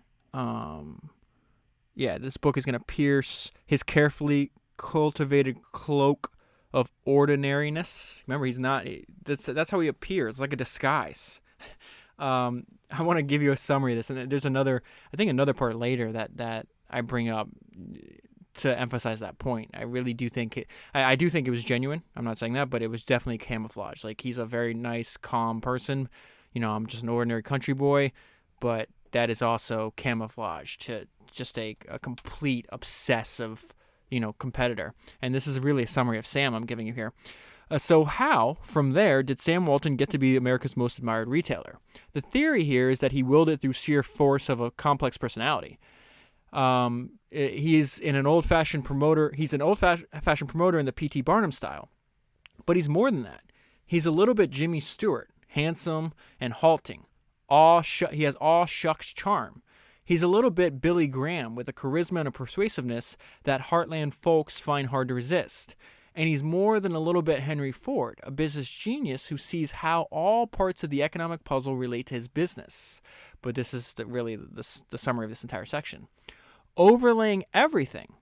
This book is going to pierce his carefully cultivated cloak of ordinariness. Remember, he's not. That's how he appears, like a disguise. I want to give you a summary of this, and there's another part later that I bring up to emphasize that point. I really do think I do think it was genuine. I'm not saying that, but it was definitely camouflage. Like, he's a very nice, calm person. I'm just an ordinary country boy, but that is also camouflage to just a complete obsessive, competitor. And this is really a summary of Sam I'm giving you here. So how, from there, did Sam Walton get to be America's most admired retailer? The theory here is that he willed it through sheer force of a complex personality. He's an old-fashioned promoter in the P.T. Barnum style. But he's more than that. He's a little bit Jimmy Stewart, handsome and halting. He has all-shucks charm. He's a little bit Billy Graham with a charisma and a persuasiveness that heartland folks find hard to resist. And he's more than a little bit Henry Ford, a business genius who sees how all parts of the economic puzzle relate to his business. But this is the summary of this entire section. Overlaying everything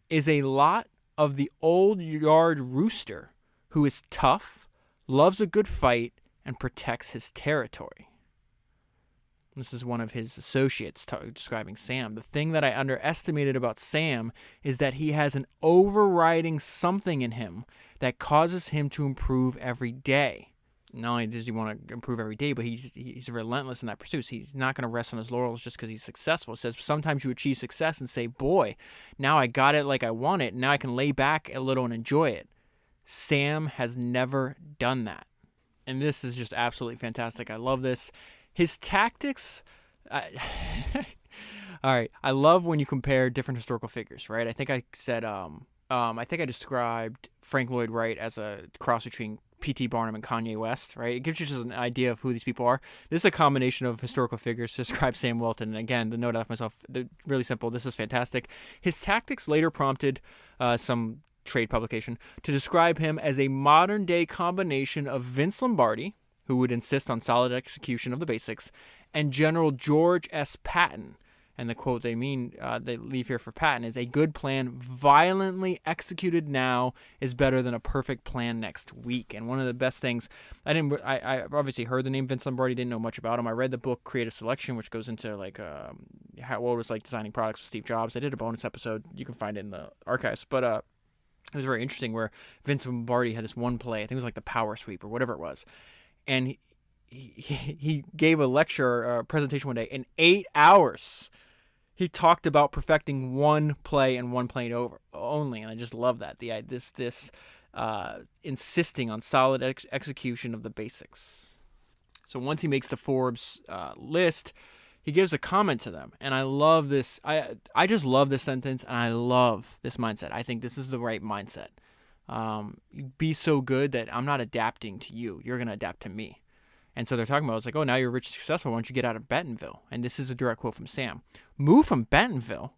is a lot of the old yard rooster who is tough, loves a good fight, and protects his territory. This is one of his associates describing Sam. The thing that I underestimated about Sam is that he has an overriding something in him that causes him to improve every day. Not only does he want to improve every day, but he's relentless in that pursuit. He's not going to rest on his laurels just because he's successful. It says sometimes you achieve success and say, boy, now I got it like I want it. Now I can lay back a little and enjoy it. Sam has never done that. And this is just absolutely fantastic. I love this. His tactics, all right, I love when you compare different historical figures, right? I think I said, I described Frank Lloyd Wright as a cross between P.T. Barnum and Kanye West, right? It gives you just an idea of who these people are. This is a combination of historical figures to describe Sam Walton. And again, the note I left myself, really simple. This is fantastic. His tactics later prompted some trade publication to describe him as a modern-day combination of Vince Lombardi, who would insist on solid execution of the basics, and General George S. Patton. And the quote they leave here for Patton is, a good plan violently executed now is better than a perfect plan next week. And one of the best things, I obviously heard the name Vince Lombardi, didn't know much about him. I read the book Creative Selection, which goes into what it was like designing products with Steve Jobs. I did a bonus episode. You can find it in the archives. But it was very interesting where Vince Lombardi had this one play, I think it was like the Power Sweep or whatever it was. And he gave a lecture, a presentation one day in 8 hours. He talked about perfecting one play and one play only, and I just love that. This insisting on solid execution of the basics. So once he makes the Forbes list, he gives a comment to them, and I love this. I just love this sentence, and I love this mindset. I think this is the right mindset. Be so good that I'm not adapting to you. You're going to adapt to me. And so they're talking about, it's like, oh, now you're rich and successful. Why don't you get out of Bentonville? And this is a direct quote from Sam. Move from Bentonville?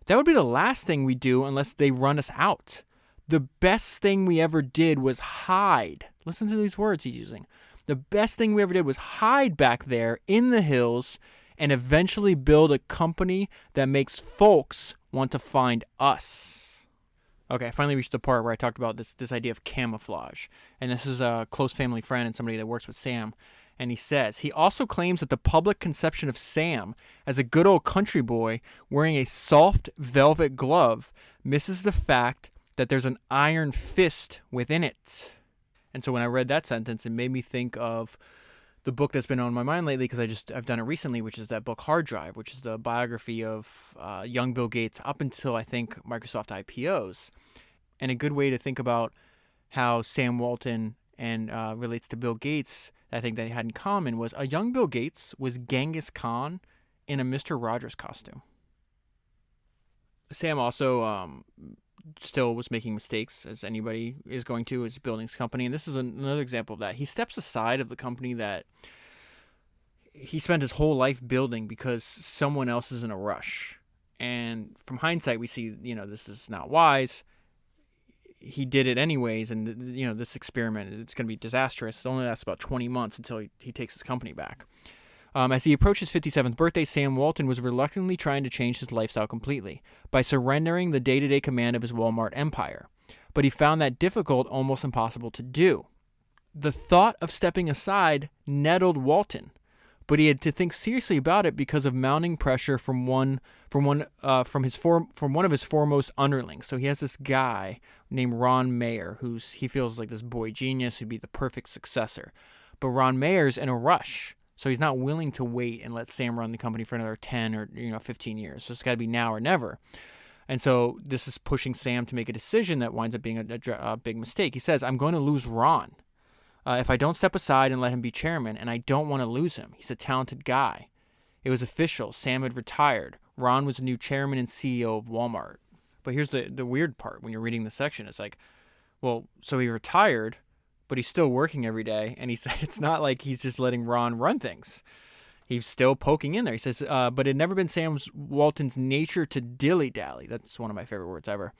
That would be the last thing we do unless they run us out. The best thing we ever did was hide. Listen to these words he's using. The best thing we ever did was hide back there in the hills and eventually build a company that makes folks want to find us. Okay, I finally reached the part where I talked about this idea of camouflage. And this is a close family friend and somebody that works with Sam. And he says, he also claims that the public conception of Sam as a good old country boy wearing a soft velvet glove misses the fact that there's an iron fist within it. And so when I read that sentence, it made me think of the book that's been on my mind lately, because I've done it recently, which is that book Hard Drive, which is the biography of young Bill Gates up until, I think, Microsoft IPOs. And a good way to think about how Sam Walton relates to Bill Gates, I think they had in common was a young Bill Gates was Genghis Khan in a Mr. Rogers costume. Sam also still was making mistakes, as anybody is going to, as building his company. And this is another example of that. He steps aside of the company that he spent his whole life building because someone else is in a rush. And from hindsight, we see, this is not wise. He did it anyways, and this experiment, it's going to be disastrous. It only lasts about 20 months until he takes his company back. As he approached his 57th birthday, Sam Walton was reluctantly trying to change his lifestyle completely by surrendering the day-to-day command of his Walmart empire. But he found that difficult, almost impossible to do. The thought of stepping aside nettled Walton, but he had to think seriously about it because of mounting pressure from one of his foremost underlings. So he has this guy named Ron Mayer, he feels like this boy genius who'd be the perfect successor. But Ron Mayer's in a rush. So he's not willing to wait and let Sam run the company for another 10 or 15 years. So it's got to be now or never. And so this is pushing Sam to make a decision that winds up being a big mistake. He says, I'm going to lose Ron if I don't step aside and let him be chairman, and I don't want to lose him. He's a talented guy. It was official. Sam had retired. Ron was the new chairman and CEO of Walmart. But here's the weird part when you're reading the section. It's like, well, so he retired, but he's still working every day, and it's not like he's just letting Ron run things. He's still poking in there. He says, but it had never been Sam Walton's nature to dilly-dally, that's one of my favorite words ever,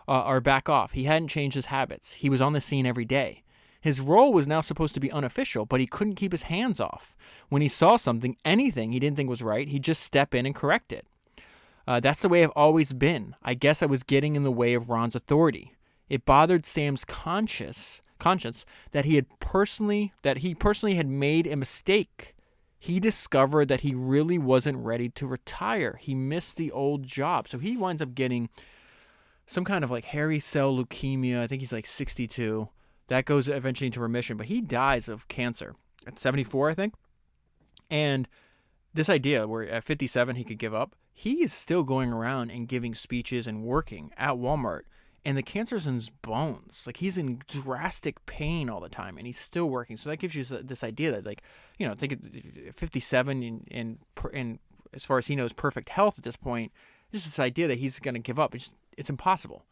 or back off. He hadn't changed his habits. He was on the scene every day. His role was now supposed to be unofficial, but he couldn't keep his hands off. When he saw something, anything he didn't think was right, he'd just step in and correct it. That's the way I've always been. I guess I was getting in the way of Ron's authority. It bothered Sam's conscience that he personally had made a mistake. He discovered that he really wasn't ready to retire. He missed the old job. So he winds up getting some kind of like hairy cell leukemia. I think he's like 62. That goes eventually into remission, but he dies of cancer at 74, I think. And this idea where at 57 he could give up, he is still going around and giving speeches and working at Walmart. And the cancer's in his bones. Like, he's in drastic pain all the time, and he's still working. So that gives you this idea that, like, think 57 and as far as he knows, perfect health at this point. Just this idea that he's going to give up. It's impossible.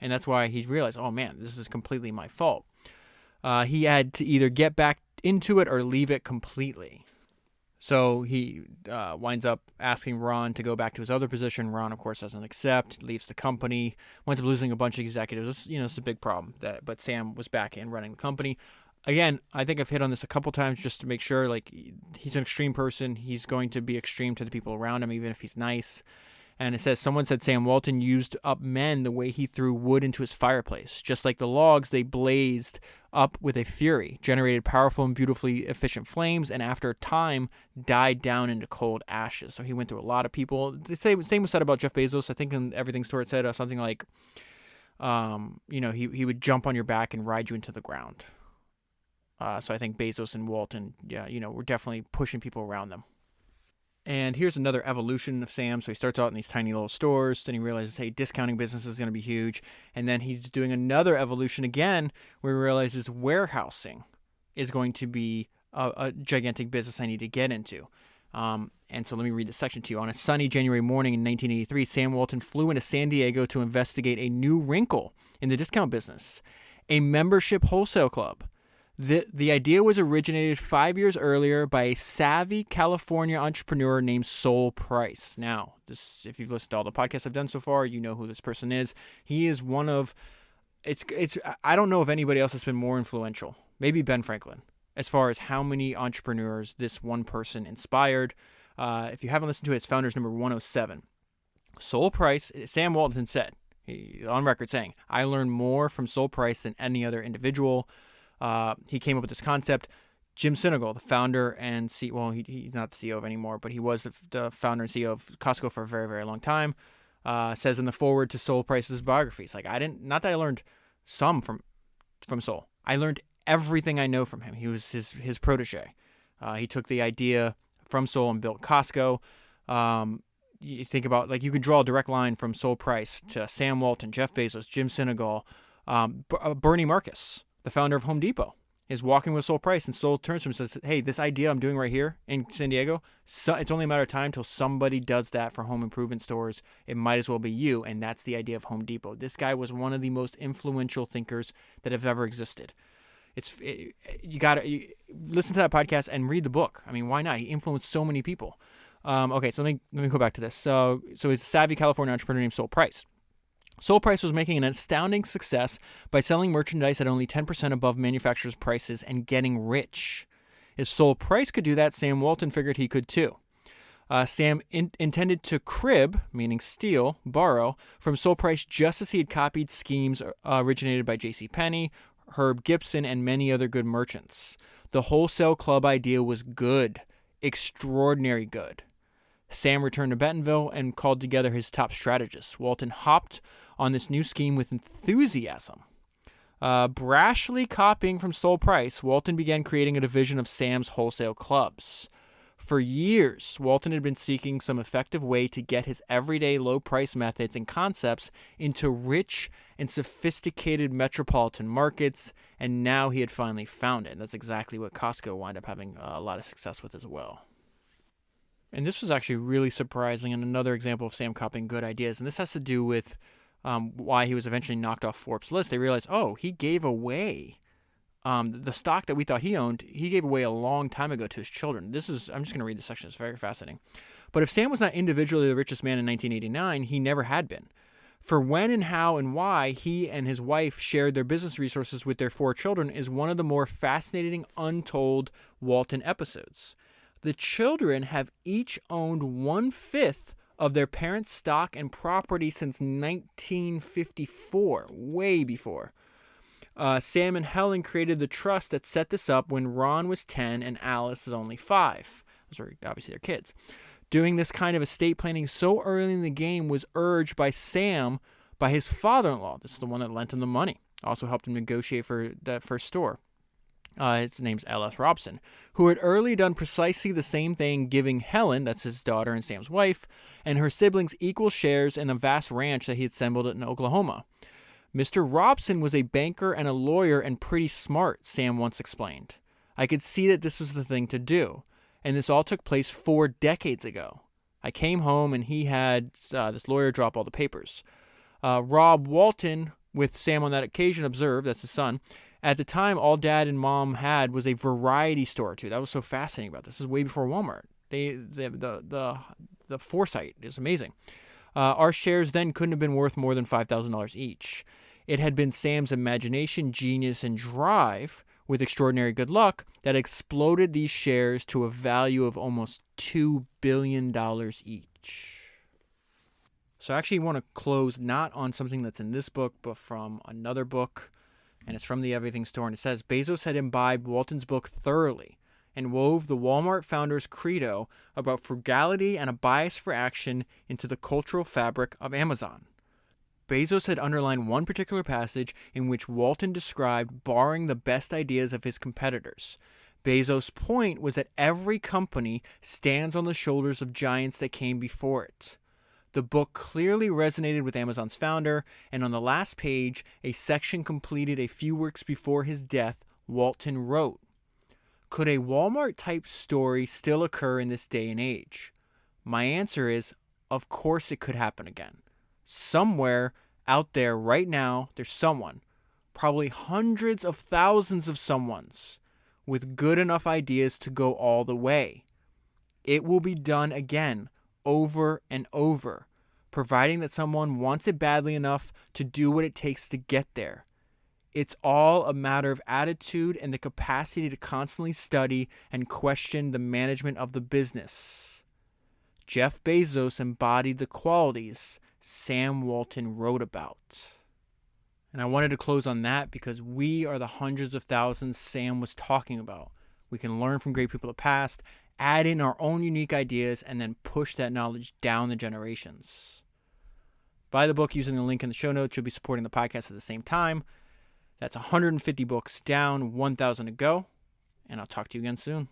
And that's why he realized, oh, man, this is completely my fault. He had to either get back into it or leave it completely. So he winds up asking Ron to go back to his other position. Ron, of course, doesn't accept, leaves the company, winds up losing a bunch of executives. It's a big problem. But Sam was back in running the company. Again, I think I've hit on this a couple times just to make sure, like, he's an extreme person. He's going to be extreme to the people around him, even if he's nice. And it says, someone said Sam Walton used up men the way he threw wood into his fireplace. Just like the logs, they blazed up with a fury, generated powerful and beautifully efficient flames, and after a time, died down into cold ashes. So he went through a lot of people. The same was said about Jeff Bezos. I think in Everything Store it said something like, he would jump on your back and ride you into the ground. So I think Bezos and Walton, were definitely pushing people around them. And here's another evolution of Sam. So he starts out in these tiny little stores. Then he realizes, hey, discounting business is going to be huge. And then he's doing another evolution again where he realizes warehousing is going to be a gigantic business I need to get into. And so let me read the section to you. On a sunny January morning in 1983, Sam Walton flew into San Diego to investigate a new wrinkle in the discount business, a membership wholesale club. The idea was originated 5 years earlier by a savvy California entrepreneur named Sol Price. Now, if you've listened to all the podcasts I've done so far, you know who this person is. He is one of, I don't know if anybody else has been more influential. Maybe Ben Franklin, as far as how many entrepreneurs this one person inspired. If you haven't listened to it, it's Founders number 107. Sol Price, Sam Walton said, on record saying, I learned more from Sol Price than any other individual. He came up with this concept. Jim Sinegal, the founder and CEO, he's not the CEO anymore, but he was the founder and CEO of Costco for a very, very long time, says in the foreword to Sol Price's biography, it's like, not that I learned some from Sol. I learned everything I know from him. He was his protege. He took the idea from Sol and built Costco. You think about, like, you could draw a direct line from Sol Price to Sam Walton, Jeff Bezos, Jim Sinegal, Bernie Marcus, the founder of Home Depot. is walking with Sol Price, and Sol turns to him and says, hey, this idea I'm doing right here in San Diego, it's only a matter of time till somebody does that for home improvement stores. It might as well be you, and that's the idea of Home Depot. This guy was one of the most influential thinkers that have ever existed. You got to listen to that podcast and read the book. I mean, why not? He influenced so many people. Okay, so let me go back to this. So he's a savvy California entrepreneur named Sol Price. Sol Price was making an astounding success by selling merchandise at only 10% above manufacturers' prices and getting rich. If Sol Price could do that, Sam Walton figured he could too. Sam intended to crib, meaning steal, borrow, from Sol Price just as he had copied schemes originated by JCPenney, Herb Gibson, and many other good merchants. The wholesale club idea was good, extraordinary good. Sam returned to Bentonville and called together his top strategists. Walton hopped on this new scheme with enthusiasm. Brashly copying from Sol Price, Walton began creating a division of Sam's wholesale clubs. For years, Walton had been seeking some effective way to get his everyday low-price methods and concepts into rich and sophisticated metropolitan markets, and now he had finally found it. And that's exactly what Costco wound up having a lot of success with as well. And this was actually really surprising and another example of Sam copying good ideas. And this has to do with why he was eventually knocked off Forbes' list. They realized, he gave away the stock that we thought he owned. He gave away a long time ago to his children. I'm just going to read this section. It's very fascinating. But if Sam was not individually the richest man in 1989, he never had been. For when and how and why he and his wife shared their business resources with their 4 children is one of the more fascinating untold Walton episodes. The children have each owned 1/5 of their parents' stock and property since 1954, way before. Sam and Helen created the trust that set this up when Ron was 10 and Alice is only 5. Those are obviously their kids. Doing this kind of estate planning so early in the game was urged by Sam by his father-in-law. This is the one that lent him the money. Also helped him negotiate for that first store. His name's L.S. Robson, who had early done precisely the same thing, giving Helen, that's his daughter and Sam's wife, and her siblings equal shares in a vast ranch that he had assembled in Oklahoma. Mr. Robson was a banker and a lawyer and pretty smart, Sam once explained. I could see that this was the thing to do, and this all took place 4 decades ago. I came home and he had this lawyer drop all the papers. Rob Walton, with Sam on that occasion, observed, that's his son, at the time, all Dad and Mom had was a variety store, too. That was so fascinating about this. This is way before Walmart. The foresight is amazing. Our shares then couldn't have been worth more than $5,000 each. It had been Sam's imagination, genius, and drive, with extraordinary good luck, that exploded these shares to a value of almost $2 billion each. So I actually want to close not on something that's in this book, but from another book. And it's from the Everything Store, and it says, Bezos had imbibed Walton's book thoroughly and wove the Walmart founder's credo about frugality and a bias for action into the cultural fabric of Amazon. Bezos had underlined one particular passage in which Walton described borrowing the best ideas of his competitors. Bezos' point was that every company stands on the shoulders of giants that came before it. The book clearly resonated with Amazon's founder, and on the last page, a section completed a few works before his death, Walton wrote, "Could a Walmart-type story still occur in this day and age? My answer is, of course it could happen again. Somewhere out there right now, there's someone, probably hundreds of thousands of someones, with good enough ideas to go all the way. It will be done again, over and over, providing that someone wants it badly enough to do what it takes to get there. It's all a matter of attitude and the capacity to constantly study and question the management of the business." Jeff Bezos embodied the qualities Sam Walton wrote about. And I wanted to close on that because we are the hundreds of thousands Sam was talking about. We can learn from great people of the past, add in our own unique ideas, and then push that knowledge down the generations. Buy the book using the link in the show notes. You'll be supporting the podcast at the same time. That's 150 books down, 1,000 to go. And I'll talk to you again soon.